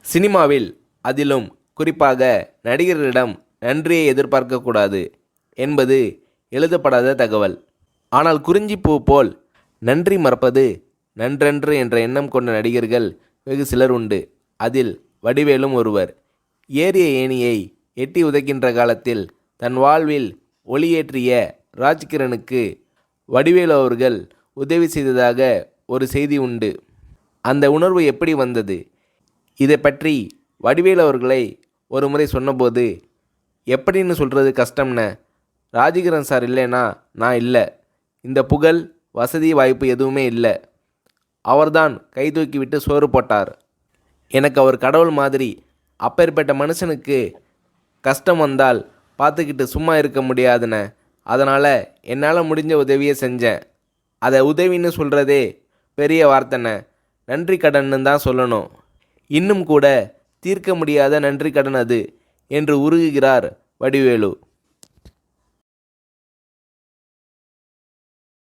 சினிமாவில் அதிலும் குறிப்பாக நடிகர்களிடம் நன்றியை எதிர்பார்க்கக்கூடாது என்பது எழுதப்படாத தகவல். ஆனால் குறிஞ்சிப்பூ போல் நன்றி மறப்பது நன்றன்று என்ற எண்ணம் கொண்ட நடிகர்கள் வெகு சிலர் உண்டு. அதில் வடிவேலும் ஒருவர். ஏறிய ஏணியை எட்டி உதைக்கின்ற காலத்தில் தன் வாழ்வில் ஒளியேற்றிய ராஜ்கிரனுக்கு வடிவேலு அவர்கள் உதவி செய்ததாக ஒரு செய்தி உண்டு. அந்த உணர்வு எப்படி வந்தது? இதை பற்றி வடிவேலு அவர்களை ஒரு முறை சொன்னபோது, எப்படின்னு சொல்கிறது கஷ்டம்ன, ராஜகிரண் சார் இல்லைனா நான் இல்லை, இந்த புகழ் வசதி வாய்ப்பு எதுவுமே இல்லை, அவர்தான் கை தூக்கி விட்டு சோறு போட்டார், எனக்கு அவர் கடவுள் மாதிரி, அப்பேற்பட்ட மனுஷனுக்கு கஷ்டம் வந்தால் பார்த்துக்கிட்டு சும்மா இருக்க முடியாதுண்ணே, அதனால் என்னால் முடிஞ்ச உதவியை செஞ்சேன், அதை உதவின்னு சொல்கிறதே பெரிய வார்த்தைண்ணே, நன்றி கடன்னு தான் சொல்லணும், இன்னும் கூட தீர்க்க முடியாத நன்றி கடன் அது என்று உருகுகிறார் வடிவேலு.